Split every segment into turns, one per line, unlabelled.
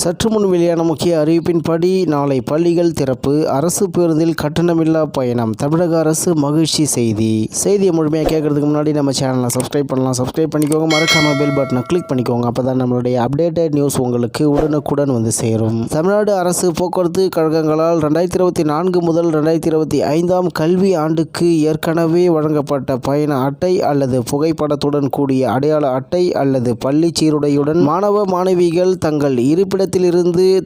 சற்று முன் வெளியான முக்கிய அறிவிப்பின்படி நாளை பள்ளிகள் திறப்பு, அரசு பேருந்தில் கட்டணமில்லா பயணம். தமிழக அரசு மகிழ்ச்சி செய்தி. செய்தியை முழுமையாக கேட்கறதுக்கு முன்னாடி நம்ம சேனலை சப்ஸ்கிரைப் பண்ணலாம். சப்ஸ்கிரைப் பண்ணிக்கோங்க. மறக்காம பெல் பட்டனை கிளிக் பண்ணிக்கோங்க. அப்பதான் நம்மளுடைய அப்டேட்டட் நியூஸ் உங்களுக்கு உடனுக்குடன் வந்து சேரும். தமிழ்நாடு அரசு போக்குவரத்து கழகங்களால் 2024 முதல் 2025 கல்வி ஆண்டுக்கு ஏற்கனவே வழங்கப்பட்ட பயண அட்டை அல்லது புகைப்படத்துடன் கூடிய அடையாள அட்டை அல்லது பள்ளி சீருடையுடன் மாணவ மாணவிகள் தங்கள் இருப்பிடத்திலிருந்து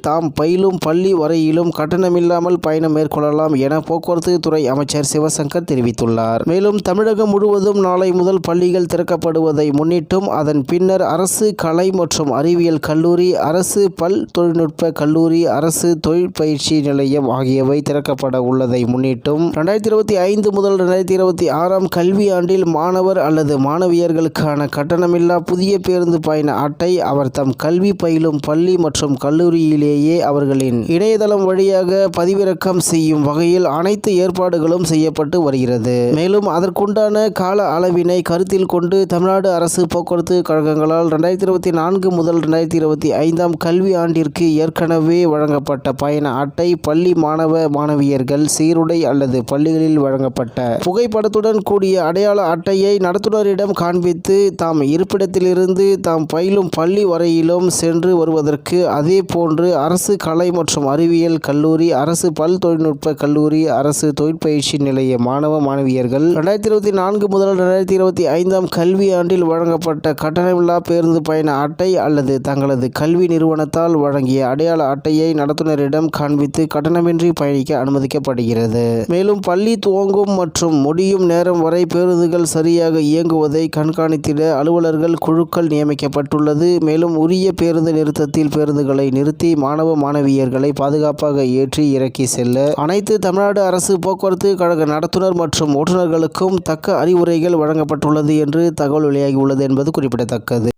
தாம் பயிலும் பள்ளி வரையிலும் கட்டணமில்லாமல் பயணம் மேற்கொள்ளலாம் என போக்குவரத்து துறை அமைச்சர் சிவசங்கர் தெரிவித்துள்ளார். மேலும் தமிழகம் முழுவதும் நாளை முதல் பள்ளிகள் திறக்கப்படுவதை முன்னிட்டும் அதன் பின்னர் அரசு கலை மற்றும் அறிவியல் கல்லூரி, அரசு பல் தொழில்நுட்ப கல்லூரி, அரசு தொழிற்பயிற்சி நிலையம் ஆகியவை திறக்கப்பட உள்ளதை முன்னிட்டும் 2025 முதல் 2026 கல்வியாண்டில் மாணவர் அல்லது மாணவியர்களுக்கான கட்டணமில்லா புதிய பேருந்து பயண அட்டை அவர் தம் கல்வி பயிலும் பள்ளி மற்றும் கல்லூரியிலேயே அவர்களின் இணையதளம் வழியாக பதிவிறக்கம் செய்யும் வகையில் அனைத்து ஏற்பாடுகளும் செய்யப்பட்டு வருகிறது. மேலும் அதற்குண்டான கால அளவினை கருத்தில் கொண்டு தமிழ்நாடு அரசு போக்குவரத்து கழகங்களால் 2024 முதல் 2025 கல்வி ஆண்டிற்கு ஏற்கனவே வழங்கப்பட்ட பயண அட்டை, பள்ளி மாணவ மாணவியர்கள் சீருடை அல்லது பள்ளிகளில் வழங்கப்பட்ட புகைப்படத்துடன் கூடிய அடையாள அட்டையை நடத்துனரிடம் காண்பித்து தாம் இருப்பிடத்திலிருந்து தாம் பயிலும் பள்ளி வரையிலும் சென்று வருவதற்கு, அதே போன்று அரசு கலை மற்றும் அறிவியல் கல்லூரி, அரசு பல் தொழில்நுட்ப கல்லூரி, அரசு தொழிற்பயிற்சி நிலைய மாணவ மாணவியர்கள் 2024 முதல் 2025 கல்வி ஆண்டில் வழங்கப்பட்ட கட்டணமில்லா பேருந்து பயண அட்டை அல்லது தங்களது கல்வி நிறுவனத்தால் வழங்கிய அடையாள அட்டையை நடத்துனரிடம் காண்பித்து கட்டணமின்றி பயணிக்க அனுமதிக்கப்படுகிறது. மேலும் பள்ளி துவங்கும் மற்றும் முடியும் நேரம் வரை பேருந்துகள் சரியாக இயங்குவதை கண்காணித்திட அலுவலர்கள் குழுக்கள் நியமிக்கப்பட்டுள்ளது. மேலும் உரிய பேருந்து நிறுத்தத்தில் பேருந்துகளை நிறுத்தி மாணவ மாணவியர்களை பாதுகாப்பாக ஏற்றி இறக்கி செல்ல அனைத்து தமிழ்நாடு அரசு போக்குவரத்து கழக நடத்துனர் மற்றும் ஓட்டுநர்களுக்கும் தக்க அறிவுரைகள் வழங்கப்பட்டுள்ளது என்று தகவல் வெளியாகியுள்ளது என்பது குறிப்பிடத்தக்கது.